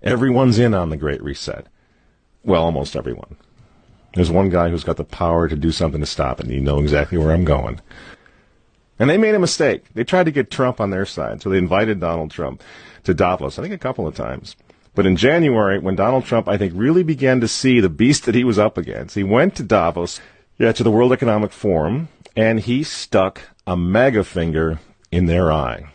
Everyone's in on the Great Reset. Well, almost everyone. There's one guy who's got the power to do something to stop it, and you know exactly where I'm going. And they made a mistake. They tried to get Trump on their side, so they invited Donald Trump to Davos, I think a couple of times. But in January, when Donald Trump, I think, really began to see the beast that he was up against, he went to Davos, to the World Economic Forum, and he stuck a mega finger in their eye.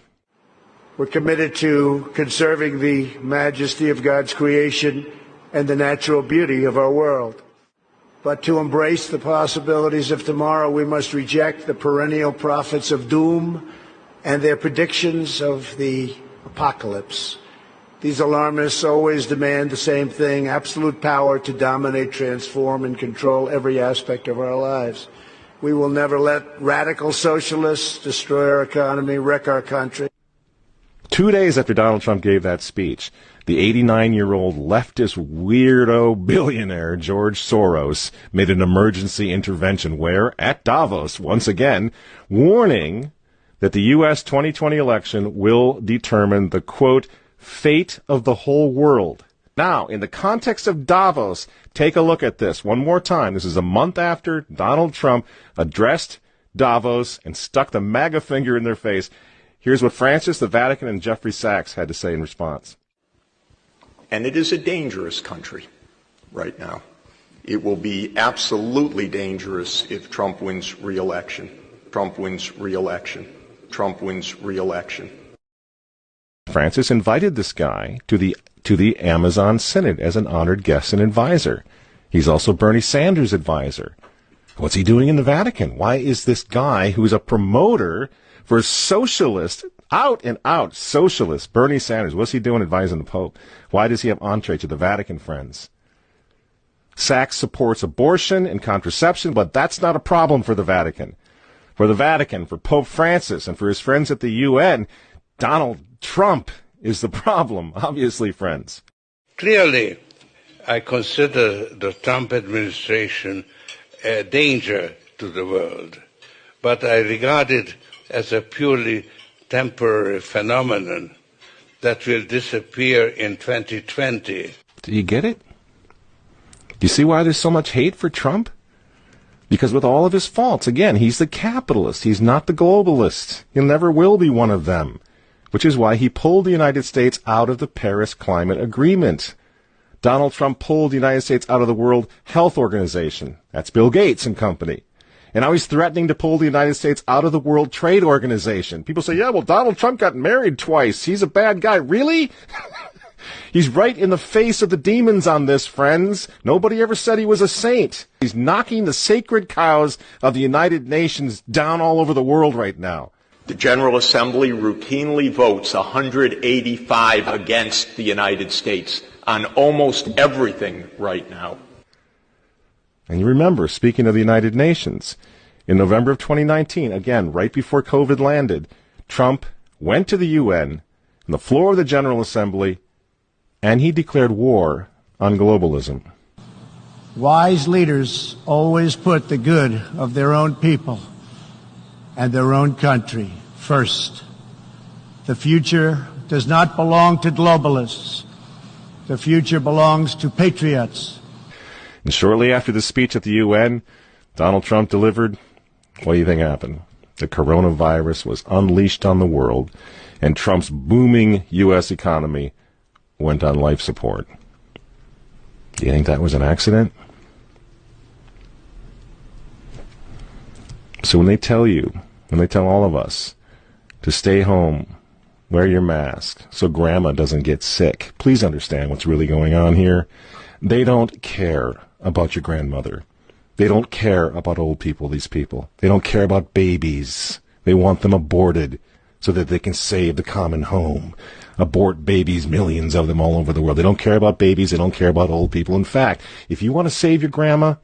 We're committed to conserving the majesty of God's creation and the natural beauty of our world. But to embrace the possibilities of tomorrow, we must reject the perennial prophets of doom and their predictions of the apocalypse. These alarmists always demand the same thing: absolute power to dominate, transform, and control every aspect of our lives. We will never let radical socialists destroy our economy, wreck our country. 2 days after Donald Trump gave that speech, the 89-year-old leftist weirdo billionaire George Soros made an emergency intervention where, at Davos, once again, warning that the U.S. 2020 election will determine the, quote, fate of the whole world. Now, in the context of Davos, take a look at this one more time. This is a month after Donald Trump addressed Davos and stuck the MAGA finger in their face. Here's what Francis, the Vatican, and Jeffrey Sachs had to say in response. And it is a dangerous country right now. It will be absolutely dangerous if Trump wins re-election. Trump wins re-election. Trump wins re-election. Francis invited this guy to the Amazon Synod as an honored guest and advisor. He's also Bernie Sanders' advisor. What's he doing in the Vatican? Why is this guy who's a promoter for socialist, out-and-out socialist, Bernie Sanders, what's he doing advising the Pope? Why does he have entree to the Vatican, friends? Sachs supports abortion and contraception, but that's not a problem for the Vatican. For the Vatican, for Pope Francis, and for his friends at the UN, Donald Trump is the problem, obviously, friends. Clearly, I consider the Trump administration a danger to the world, but I regard it as a purely temporary phenomenon that will disappear in 2020. Do you get it? Do you see why there's so much hate for Trump? Because with all of his faults, again, he's the capitalist. He's not the globalist. He never will be one of them, which is why he pulled the United States out of the Paris Climate Agreement. Donald Trump pulled the United States out of the World Health Organization. That's Bill Gates and company. And now he's threatening to pull the United States out of the World Trade Organization. People say, yeah, well, Donald Trump got married twice. He's a bad guy. Really? He's right in the face of the demons on this, friends. Nobody ever said he was a saint. He's knocking the sacred cows of the United Nations down all over the world right now. The General Assembly routinely votes 185 against the United States on almost everything right now. And you remember, speaking of the United Nations, in November of 2019, again, right before COVID landed, Trump went to the UN, on the floor of the General Assembly, and he declared war on globalism. Wise leaders always put the good of their own people and their own country first. The future does not belong to globalists. The future belongs to patriots. And shortly after the speech at the UN, Donald Trump delivered, what do you think happened? The coronavirus was unleashed on the world, and Trump's booming U.S. economy went on life support. Do you think that was an accident? So when they tell all of us to stay home, wear your mask so grandma doesn't get sick, please understand what's really going on here. They don't care about your grandmother. They don't care about old people, these people. They don't care about babies. They want them aborted so that they can save the common home. Abort babies, millions of them all over the world. They don't care about babies. They don't care about old people. In fact, if you want to save your grandma,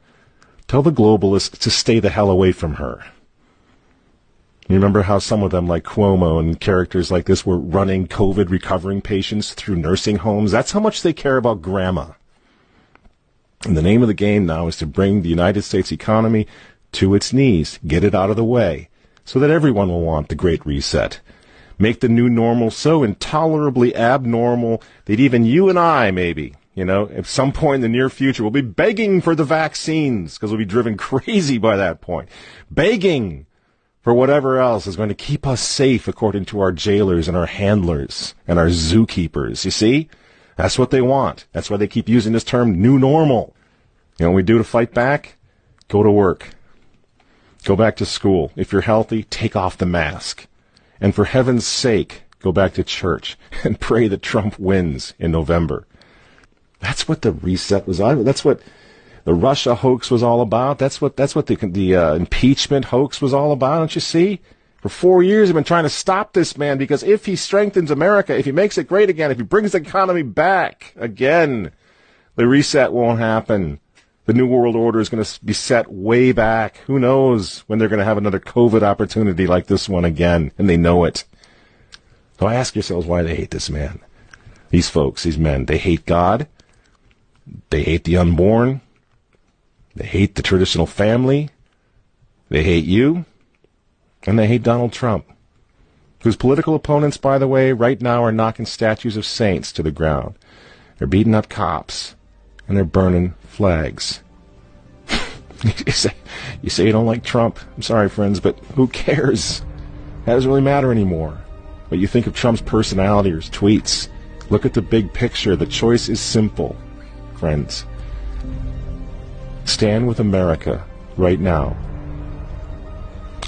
tell the globalists to stay the hell away from her. You remember how some of them, like Cuomo and characters like this, were running COVID recovering patients through nursing homes? That's how much they care about grandma. And the name of the game now is to bring the United States economy to its knees, get it out of the way, so that everyone will want the Great Reset. Make the new normal so intolerably abnormal that even you and I, maybe, at some point in the near future, will be begging for the vaccines because we'll be driven crazy by that point. Begging for whatever else is going to keep us safe according to our jailers and our handlers and our zookeepers. You see? That's what they want. That's why they keep using this term, new normal. You know what we do to fight back? Go to work. Go back to school. If you're healthy, take off the mask. And for heaven's sake, go back to church and pray that Trump wins in November. That's what the reset was. That's what the Russia hoax was all about. That's what the impeachment hoax was all about. Don't you see? For 4 years, they've been trying to stop this man because if he strengthens America, if he makes it great again, if he brings the economy back again, the reset won't happen. The New World Order is going to be set way back. Who knows when they're going to have another COVID opportunity like this one again, and they know it. So ask yourselves why they hate this man. These folks, these men, they hate God. They hate the unborn. They hate the traditional family. They hate you. And they hate Donald Trump, whose political opponents, by the way, right now are knocking statues of saints to the ground. They're beating up cops, and they're burning flags. You say you don't like Trump. I'm sorry, friends, but who cares? That doesn't really matter anymore. What you think of Trump's personality or his tweets. Look at the big picture. The choice is simple, friends. Stand with America right now,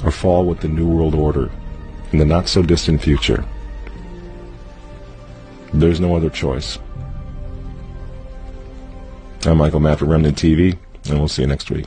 or fall with the New World Order in the not-so-distant future. There's no other choice. I'm Michael Matt for Remnant TV, and we'll see you next week.